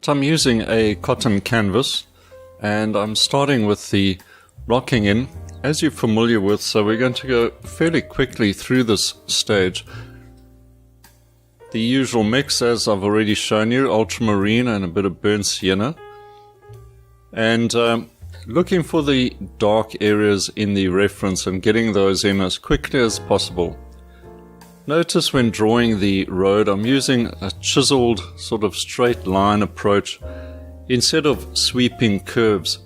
I'm using a cotton canvas and I'm starting with the blocking in, as you're familiar with, so we're going to go fairly quickly through this stage. The usual mix, as I've already shown you, ultramarine and a bit of burnt sienna. And looking for the dark areas in the reference and getting those in as quickly as possible. Notice when drawing the road, I'm using a chiseled sort of straight line approach instead of sweeping curves.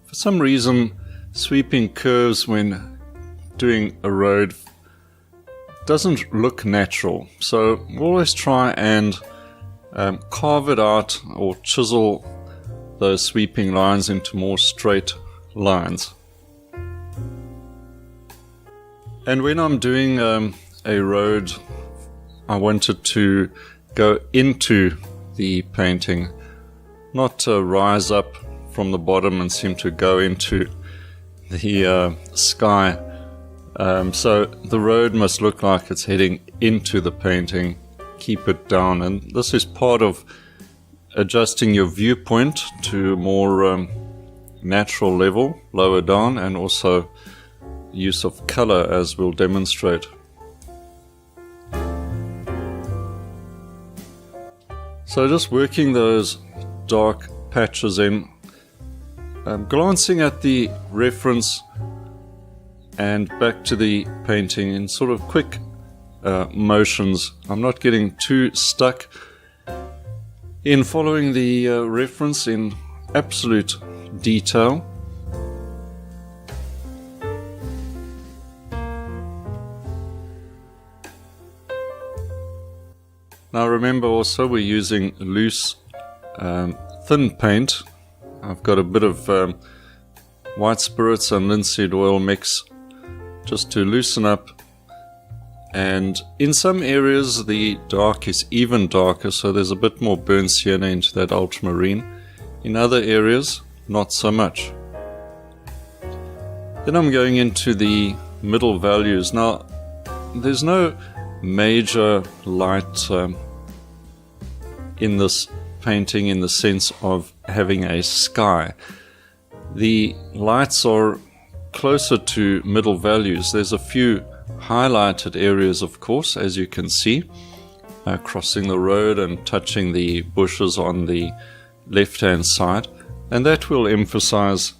For some reason, sweeping curves when doing a road doesn't look natural. So always try and carve it out or chisel those sweeping lines into more straight lines. And when I'm doing a road, I wanted to go into the painting, not to rise up from the bottom and seem to go into the sky. So the road must look like it's heading into the painting. Keep it down, and this is part of adjusting your viewpoint to a more natural level, lower down, and also use of color, as we'll demonstrate. So just working those dark patches in, glancing at the reference and back to the painting in sort of quick motions. I'm not getting too stuck in following the reference in absolute detail. Now remember also we're using loose thin paint. I've got a bit of white spirits and linseed oil mix just to loosen up, and in some areas the dark is even darker, so there's a bit more burnt sienna into that ultramarine. In other areas not so much. Then I'm going into the middle values. Now there's no major light in this painting in the sense of having a sky. The lights are closer to middle values. There's a few highlighted areas, of course, as you can see, crossing the road and touching the bushes on the left hand side, and that will emphasize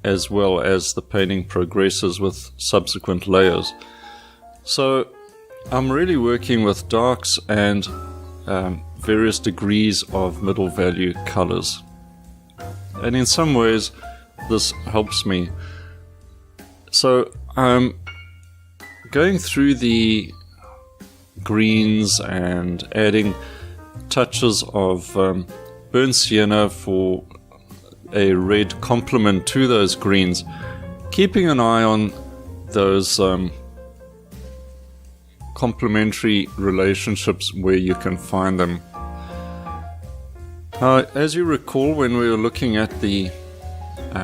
as well as the painting progresses with subsequent layers. So I'm really working with darks and various degrees of middle value colors, and in some ways this helps me. So I'm going through the greens and adding touches of burnt sienna for a red complement to those greens, keeping an eye on those complementary relationships where you can find them. As you recall, when we were looking at the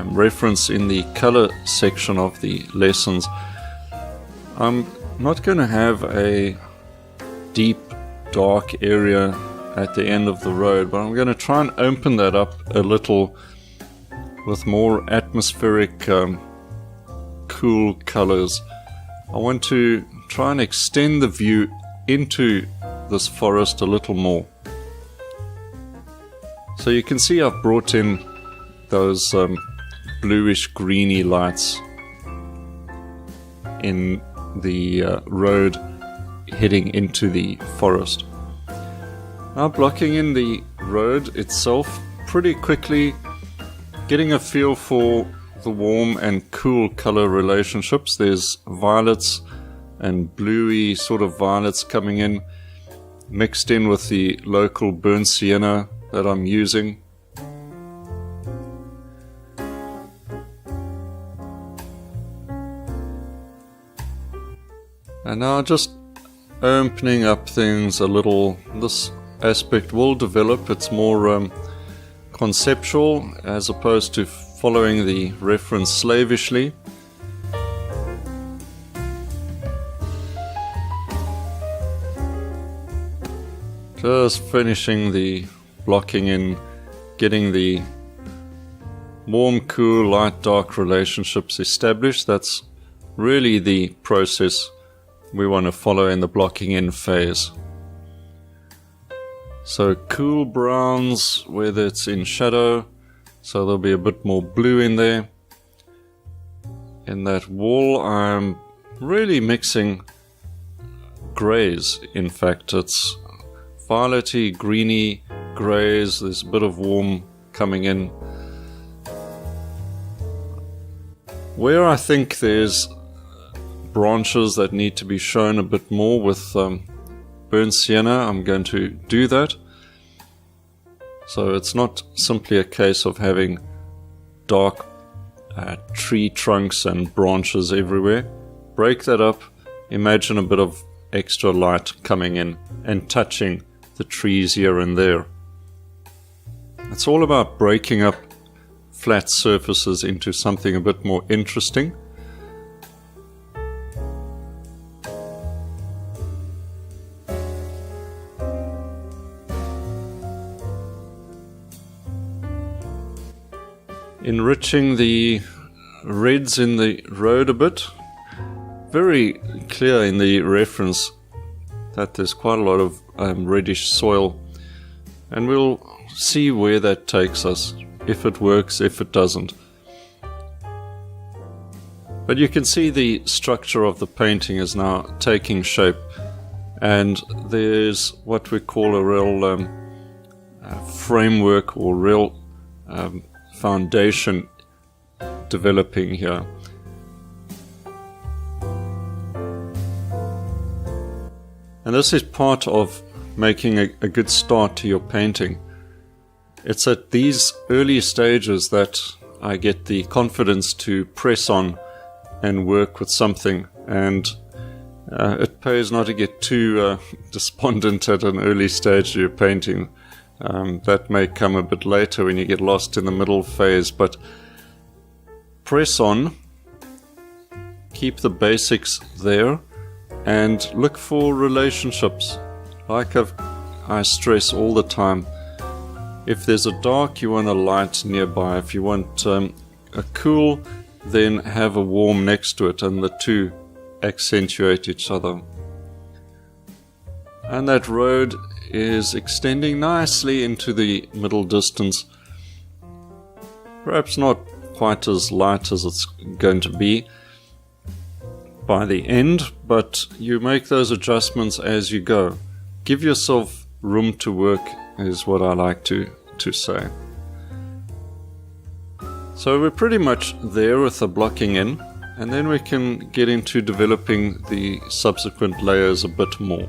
reference in the color section of the lessons, I'm not going to have a deep dark area at the end of the road, but I'm going to try and open that up a little with more atmospheric cool colors. I want to try and extend the view into this forest a little more. So you can see I've brought in those bluish greeny lights in the road heading into the forest. Now blocking in the road itself pretty quickly, getting a feel for the warm and cool color relationships. There's violets and bluey sort of violets coming in, mixed in with the local burnt sienna that I'm using. And now just opening up things a little. This aspect will develop. It's more conceptual as opposed to following the reference slavishly. Just finishing the blocking in getting the warm, cool, light, dark relationships established. That's really the process we want to follow in the blocking in phase. So cool browns, whether it's in shadow, so there'll be a bit more blue in there. In that wall, I'm really mixing greys. In fact, it's violety, greeny greys. There's a bit of warm coming in. Where I think there's branches that need to be shown a bit more with burnt sienna, I'm going to do that. So it's not simply a case of having dark tree trunks and branches everywhere. Break that up. Imagine a bit of extra light coming in and touching the trees here and there. It's all about breaking up flat surfaces into something a bit more interesting. Enriching the reds in the road a bit. Very clear in the reference that there's quite a lot of reddish soil, and we'll see where that takes us, if it works, if it doesn't. But you can see the structure of the painting is now taking shape, and there's what we call a real framework or real foundation developing here. And this is part of making a good start to your painting. It's at these early stages that I get the confidence to press on and work with something, and it pays not to get too despondent at an early stage of your painting. That may come a bit later when you get lost in the middle phase, but press on, keep the basics there, and look for relationships. Like I stress all the time, if there's a dark, you want a light nearby. If you want a cool, then have a warm next to it, and the two accentuate each other. And that road is extending nicely into the middle distance. Perhaps not quite as light as it's going to be by the end, but you make those adjustments as you go. Give yourself room to work is what I like to say. So we're pretty much there with the blocking in, and then we can get into developing the subsequent layers a bit more.